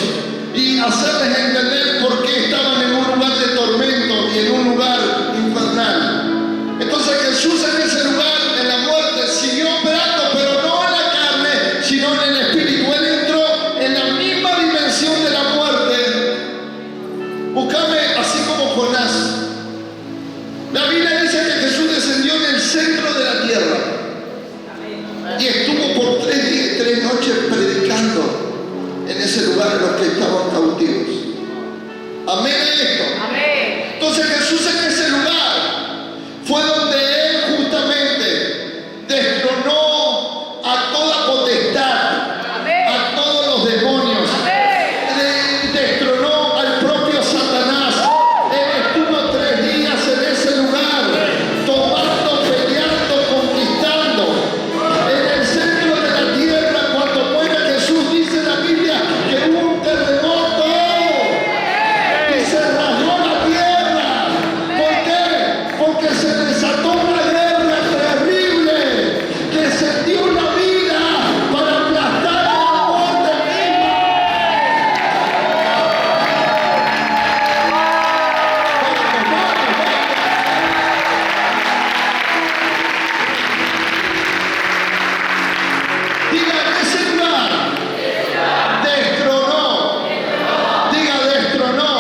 y hacerles entender por qué estaban en un lugar de tormento y en un lugar infernal. Entonces Jesús, en ese lugar, en la muerte, siguió operando, pero no en la carne, sino en el espíritu. Él entró en la misma dimensión de la muerte. Búscame así como Jonás. La Biblia dice que Jesús descendió en el centro de la tierra y estuvo por 3 días y 3 noches predicando en ese lugar a los que estaban cautivos. Amén a esto. Entonces Jesús, en ese lugar fue donde Él justamente destronó a toda potestad, a todos los demonios. Destronó al propio Satanás. Él estuvo 3 días en ese lugar, tomando, peleando, conquistando. En el centro de la tierra, cuando muere Jesús, dice la Biblia que hubo un terremoto y se rasgó la tierra. ¿Por qué? Porque se desató una guerra terrible que se dio la vida para aplastar a la muerte misma. Diga, en ese lugar destronó. Diga, destronó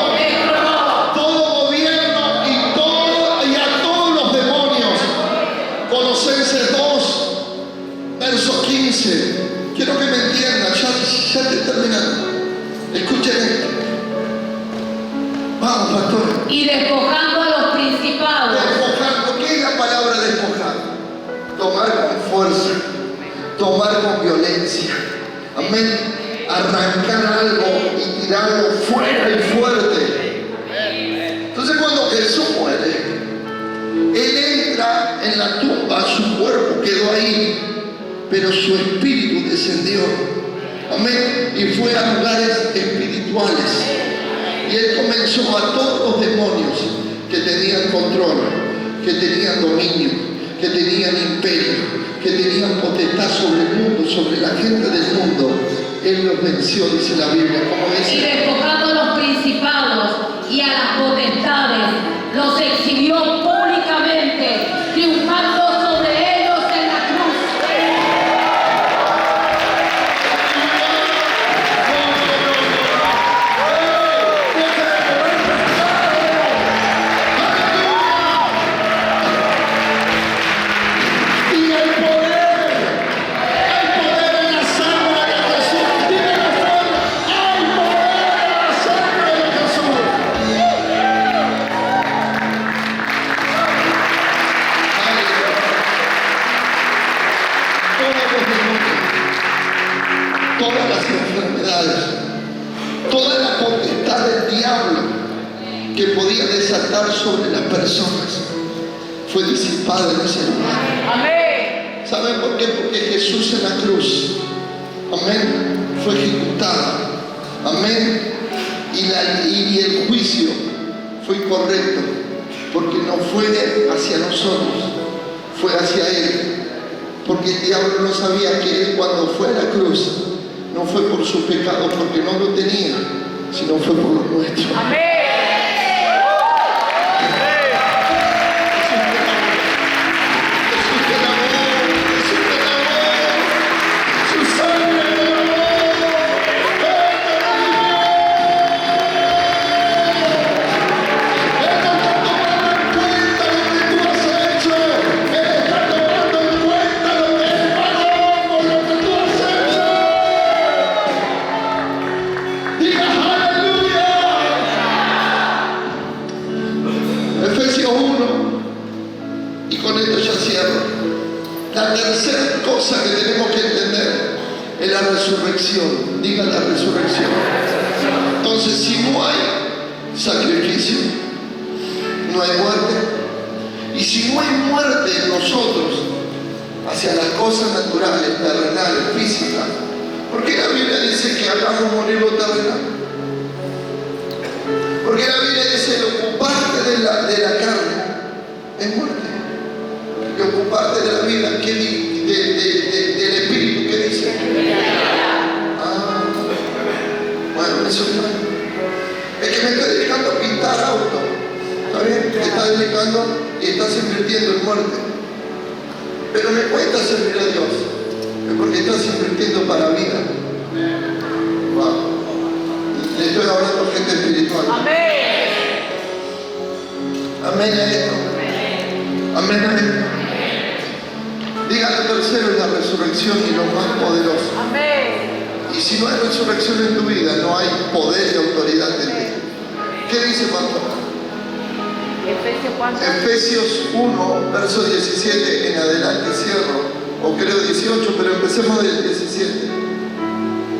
todo gobierno y a todos los demonios. Colosenses 2, verso 15. Quiero que me entiendan, ya estoy terminando. Escuchen esto. Vamos, pastor. Y despojando a los principados, Despojar. ¿Qué es la palabra despojar? Tomar con fuerza, tomar con violencia. Amén. Arrancar algo y tirarlo fuera y fuerte. Entonces cuando Jesús muere, Él entra en la tumba, su cuerpo quedó ahí, pero su espíritu descendió. Amén. Y fue a lugares espirituales. Y Él comenzó a todos los demonios que tenían control. que tenían dominio, que tenían imperio, que tenían potestad sobre el mundo, sobre la gente del mundo. Él los venció, dice la Biblia, como Y dice. despojando a los principados y a las potestades, los exhibió públicamente, triunfando sobre ellos en la cruz. Y el poder en la sangre de Jesús. Díganlo fuerte, hay poder en la sangre de Jesús. Todos los demonios, todas las enfermedades, toda la potestad del diablo que podía desatar sobre las personas fue disipada en ese lugar. Amén. ¿Saben por qué? Porque Jesús en la cruz, amén, fue ejecutado, amén, y el juicio fue correcto, porque no fue hacia nosotros, fue hacia Él, porque el diablo no sabía que Él cuando fue a la cruz, no fue por sus pecados, porque no lo tenía, sino fue por los nuestros. Amén. Efesios 1, y con esto ya cierro. La tercera cosa que tenemos que entender es la resurrección. Diga la resurrección. Entonces, si no hay sacrificio, no hay muerte. Y si no hay muerte en nosotros hacia las cosas naturales, terrenales, físicas, ¿por qué la Biblia dice que hagamos morir lo terrenal? Porque la Biblia dice que ocuparte de la carne es muerte. Que ocuparte de la vida, del espíritu, ¿qué dice? Bueno, eso es que me estoy dedicando a pintar auto. ¿Está bien? Me está dedicando y estás invirtiendo en muerte. Pero me cuesta servir a Dios. Es porque estás invirtiendo para vida. Wow. Le estoy hablando a gente espiritual. Amén. Amén a esto. Amén a esto. Dígale tercero es la resurrección y lo más poderoso. Amén. Y si no hay resurrección en tu vida, no hay poder y autoridad en ti. ¿Qué dice pastor? Efesios, ¿cuánto? Efesios 1, verso 17 en adelante, cierro. O creo 18, pero empecemos del 17.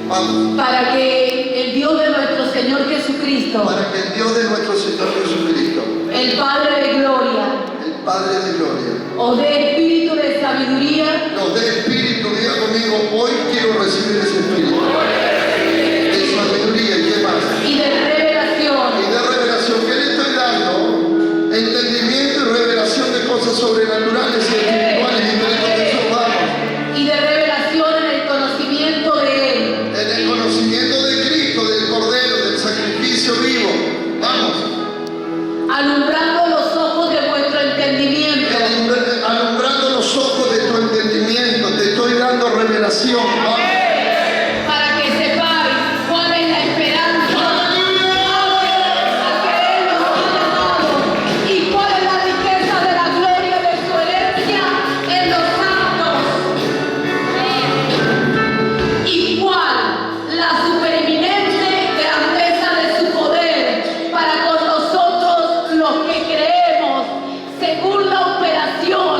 Vamos. Para que el Dios de nuestro Señor Jesucristo, Para que el Dios de nuestro Señor Jesucristo, el Padre de gloria, el Padre de gloria, os dé espíritu de sabiduría nos dé espíritu. Diga conmigo, hoy quiero recibir ese espíritu de sabiduría. ¿Y qué más? y de revelación, Y de revelación. ¿Qué le estoy dando? Entendimiento y revelación de cosas sobrenaturales y espirituales. Y de eso vamos. y de revelación en el conocimiento de Él, En el conocimiento de Cristo, del Cordero, del sacrificio vivo. Vamos. alumbrando los ojos de vuestro entendimiento, Alumbrando los ojos de tu entendimiento. Te estoy dando revelación. Vamos. para que sepáis cuál es la esperanza a que Él nos ha llamado y cuál es la riqueza de la gloria de su herencia en los santos, y cuál la supereminente grandeza de su poder para con nosotros los que creemos, según la operación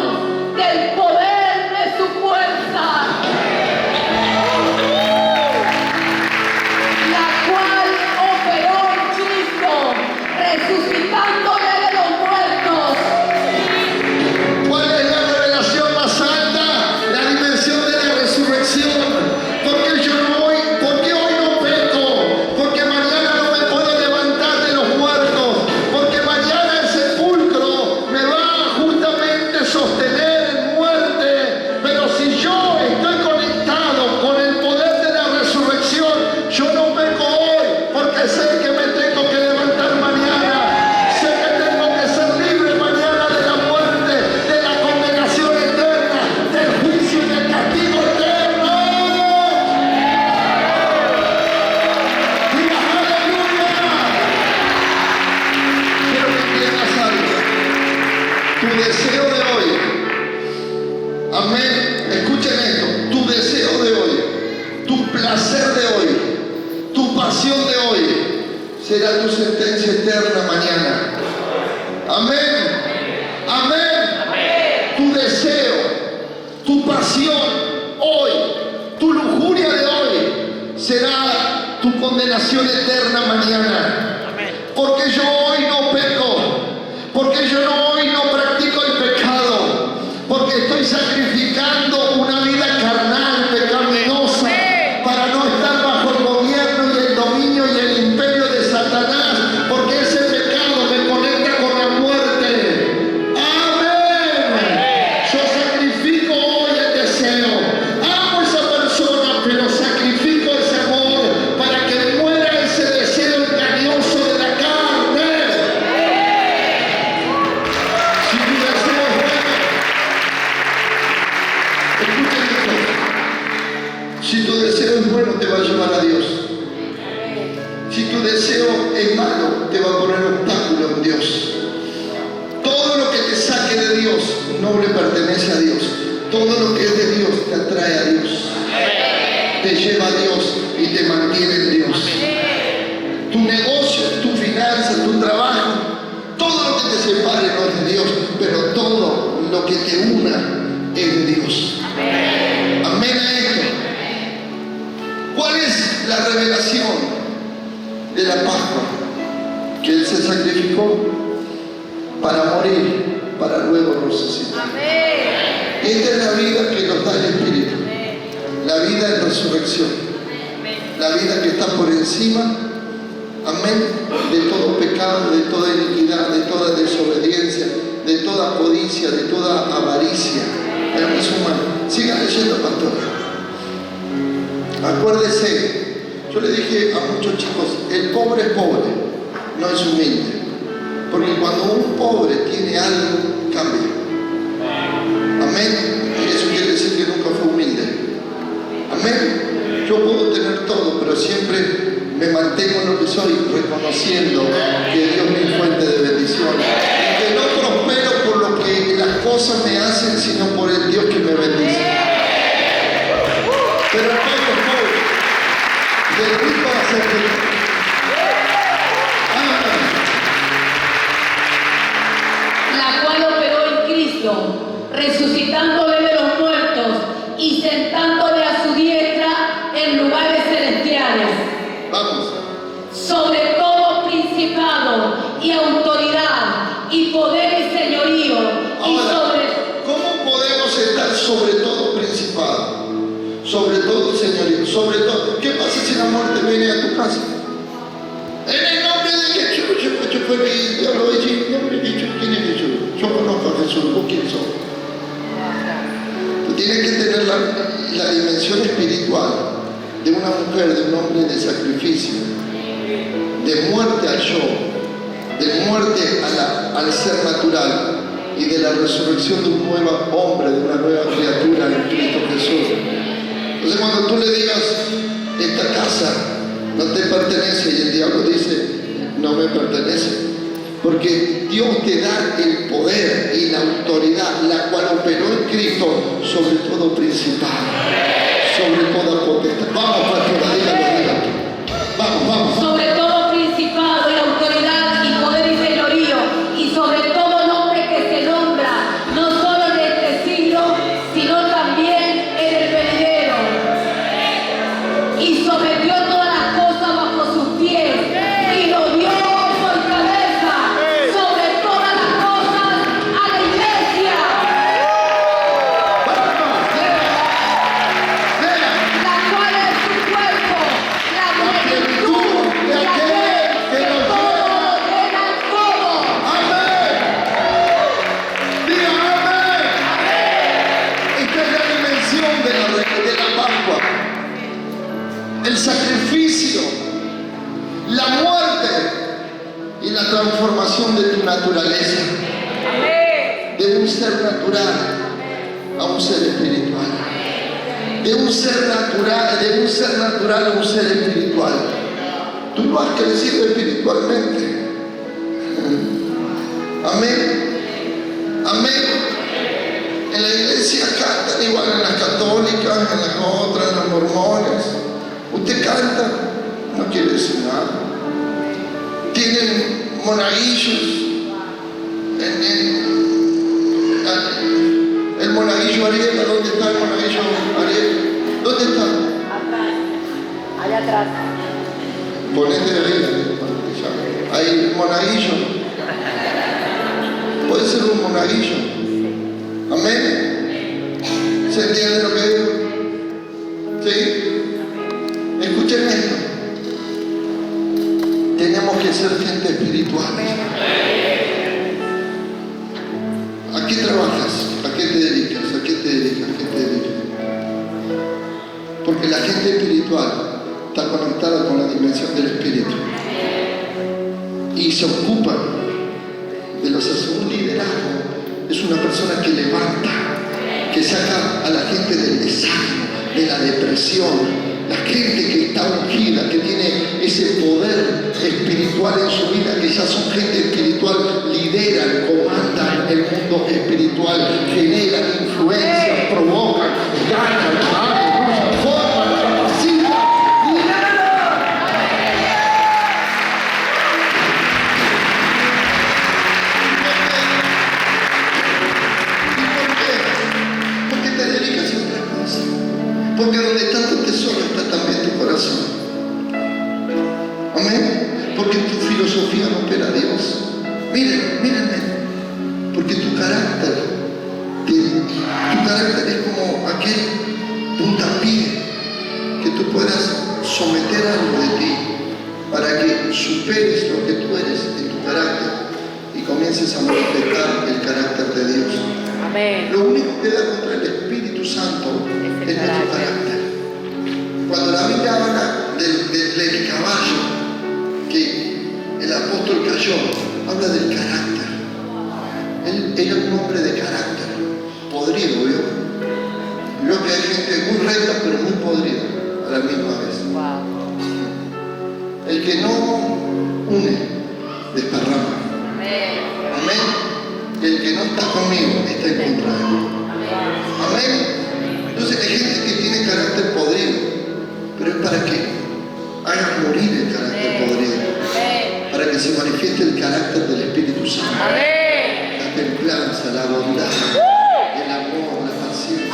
del poder de su fuerza. pasión de hoy será tu sentencia eterna mañana. Amén. Amén. Tu deseo, tu pasión hoy, tu lujuria de hoy será tu condenación eterna mañana. Porque yo hoy no peco, porque yo hoy no practico el pecado, porque estoy sacrificando una vida carnal, pecaminosa, para no estar bajo el gobierno y el dominio y el imperio de Satanás, porque ese pecado me conecta con la muerte. Amén. Yo sacrifico hoy el deseo. Amo a esa persona, pero sacrifico ese amor para que muera ese deseo engañoso de la carne. Si tu deseo es bueno, escuchen esto. Si tu deseo es bueno, te va a llevar a Dios. Si tu deseo es malo, te va a poner obstáculo en Dios. Todo lo que te saque de Dios no le pertenece a Dios. Todo lo que es de Dios te atrae a Dios. Te lleva a Dios y te mantiene en Dios. Tu negocio, tu finanza, tu trabajo, todo lo que te separe no es de Dios, pero todo lo que te una es de Dios. Amén a esto. ¿Cuál es la revelación de la Pascua? Que Él se sacrificó para morir, para luego resucitar. Esta es la vida que nos da el Espíritu, la vida en resurrección, la vida que está por encima, amén, de todo pecado, de toda iniquidad, de toda desobediencia, de toda codicia, de toda avaricia. Pero es humano. Sigan leyendo, pastor. Acuérdese, yo le dije a muchos chicos, el pobre es pobre, no es humilde. Porque cuando un pobre tiene algo, cambia. Amén. Y eso quiere decir que nunca fue humilde. Amén. Yo puedo tener todo, pero siempre me mantengo en lo que soy, reconociendo que Dios es mi fuente de bendición. Y que no prospero por lo que las cosas me hacen, sino por el Dios que me bendice. Pero el pobre es pobre. Del rico va a ser rico. La cual operó en Cristo, resucitándole de los muertos y sentándole a su diestra en lugares celestiales. Vamos. Sobre todo principado y autoridad y poder y señorío. Ahora, ¿cómo podemos estar sobre todo principado? Sobre todo señorío, sobre todo. ¿Qué pasa si la muerte viene a tu casa? En el nombre de Jesús, yo fue que Dios lo dice, en el nombre de Jesús, ¿quién es Jesús? Yo conozco a Jesús, ¿vos quién sos? Tú tienes que tener la dimensión espiritual de una mujer, de un hombre de sacrificio, de muerte al yo, de muerte al ser natural y de la resurrección de un nuevo hombre, de una nueva criatura en Cristo Jesús. Entonces cuando tú le digas, esta casa no te pertenece, y el diablo dice, no me pertenece, porque Dios te da el poder y la autoridad, la cual operó en Cristo sobre todo principado, sobre toda potestad. Vamos, pastora, dígalo. Vamos. Sobre todo principado y autoridad y poder y señorío, y sobre todo nombre que se nombra, no solo en este siglo, sino también en el venidero. Y sometió todas las cosas bajo sus pies, y lo dio por cabeza sobre todas las cosas a la iglesia, la cual es su cuerpo, la plenitud de aquel que todo lo llena en todo. Amén. Diga amén. Esta es la dimensión de la Pascua. El sacrificio, la muerte y la transformación de tu naturaleza. De un ser natural a un ser espiritual. De un ser natural a un ser espiritual. Tú no has crecido espiritualmente. Amén. En la iglesia cantan igual en las católicas, en las otras, en los mormones. Usted canta, no quiere decir nada. Tienen monaguillos. El monaguillo Ariel, ¿dónde está el monaguillo Ariel? ¿Dónde está? Atrás. Allá atrás. Ponete ahí. Ahí el monaguillo. Puede ser un monaguillo. Amén. ¿Se entiende lo que digo? ¿Sí? Escuchen esto. Tenemos que ser gente espiritual. ¿A qué trabajas? ¿A qué te dedicas? ¿A qué te dedicas? ¿A qué te dedicas? Porque la gente espiritual está conectada con la dimensión del espíritu y se ocupa de los asuntos. Un liderazgo es una persona que levanta, que saca a la gente del desánimo, de la depresión. La gente que está ungida, que tiene ese poder espiritual en su vida, que ya son gente espiritual, lideran, comandan el mundo espiritual, generan influencia, provocan, ganan, forman, capacitan, lideran. ¿Y por qué? Porque te dedicas a otra cosa. Porque donde está tu tesoro está también tu corazón. Amén. Porque tu filosofía no opera a Dios. Mírenme. Porque tu carácter es como aquel puntapié que tú puedas someter algo de ti para que superes lo que tú eres en tu carácter y comiences a manifestar el carácter de Dios. Amén. Lo único que da contra el Espíritu Santo es nuestro carácter. Cuando la Biblia habla del caballo que el apóstol cayó, habla del carácter. Él era un hombre de carácter, podrido, ¿vio? Vio que hay gente muy recta pero muy podrida a la misma vez. Wow. El que no une, desparrama. Amén. El que no está conmigo está en contra de mí. Amén. Entonces hay gente que tiene carácter podrido, pero es para que haga morir el carácter podrido, para que se manifieste el carácter del Espíritu Santo. La templanza, la bondad, el amor, la paciencia.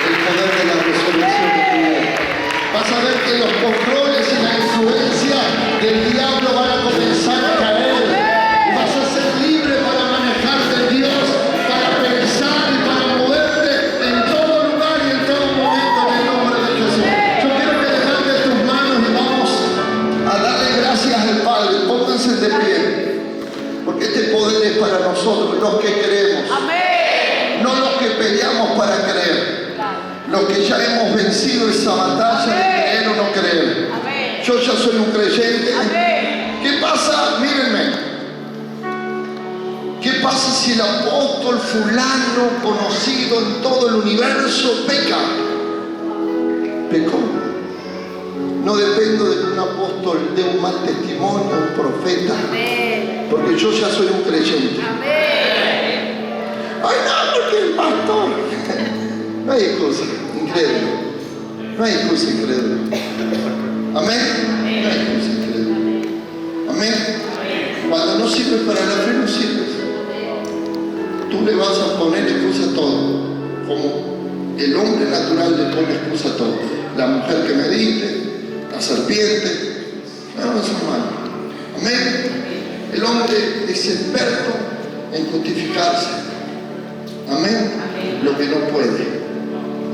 El poder de la resurrección de tu vida. Vas a ver que los controles y la influencia del diablo van a comenzar a caer. Y vas a ser libre para manejarte en Dios, para pensar y para moverte en todo lugar y en todo momento en el nombre de Jesús. Yo quiero que levantes tus manos y vamos a darle gracias al Padre. Pónganse de pie, porque este poder es para nosotros, los que creemos. No los que peleamos para creer. Los que ya hemos vencido esa batalla de creer o no creer. Yo ya soy un creyente. ¿Qué pasa? Mírenme. ¿Qué pasa si el apóstol fulano conocido en todo el universo peca? Pecó. No dependo de que un apóstol dé un mal testimonio, un profeta. Porque yo ya soy un creyente. Ay, no, porque el pastor. No hay excusa, incrédulo. No hay excusa, incrédulo. Amén. No hay excusa, incrédulo. Amén. Cuando no sirve para la fe, no sirve. Tú le vas a poner excusa a todo. Como el hombre natural le pone excusa a todo. La mujer que medite, la serpiente. No, eso es malo. Amén. El hombre es experto en justificarse. Amén. Lo que no puede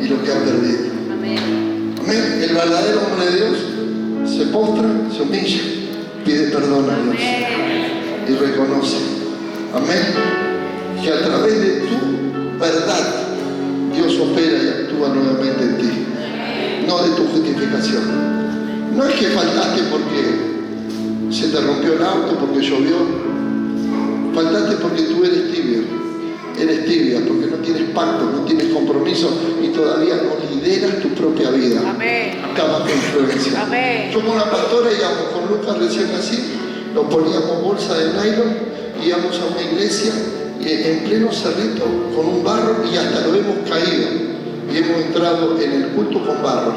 y lo que ha perdido. Amén. El verdadero hombre de Dios se postra, se humilla, pide perdón a Dios y reconoce. Amén. Que a través de tu verdad Dios opera y actúa nuevamente en ti, no de tu justificación. No es que faltaste porque se te rompió el auto, porque llovió. Faltaste porque tú eres tibio. Eres tibia porque no tienes pacto, no tienes compromiso y todavía no lideras tu propia vida. Está bajo influencia. Yo con la pastora íbamos con Lucas recién así, nos poníamos bolsa de nylon, íbamos a una iglesia y en pleno cerrito con un barro y hasta lo hemos caído y hemos entrado en el culto con barro.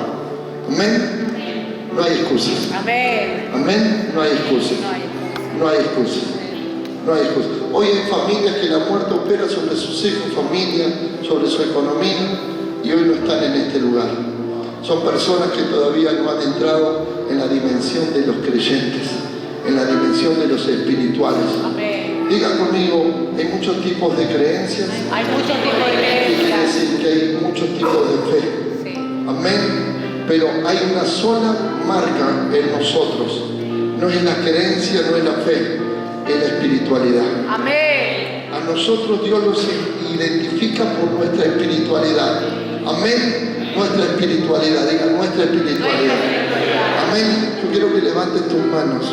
Amén. No hay excusas. Amén. Amén. No hay excusas. No hay excusas. No hay excusas. Hoy hay familias que la muerte opera sobre sus hijos, familia, sobre su economía y hoy no están en este lugar. Son personas que todavía no han entrado en la dimensión de los creyentes, en la dimensión de los espirituales. Amén. Diga conmigo, hay muchos tipos de creencias. Hay muchos tipos de ¿Qué quiere creencias. decir? Que hay muchos tipos de fe. Sí. Amén. Pero hay una sola marca en nosotros. No es la creencia, no es la fe, es la espiritualidad. Amén. A nosotros Dios los identifica por nuestra espiritualidad. Amén. Nuestra espiritualidad, diga nuestra espiritualidad. Amén. Yo quiero que levanten tus manos.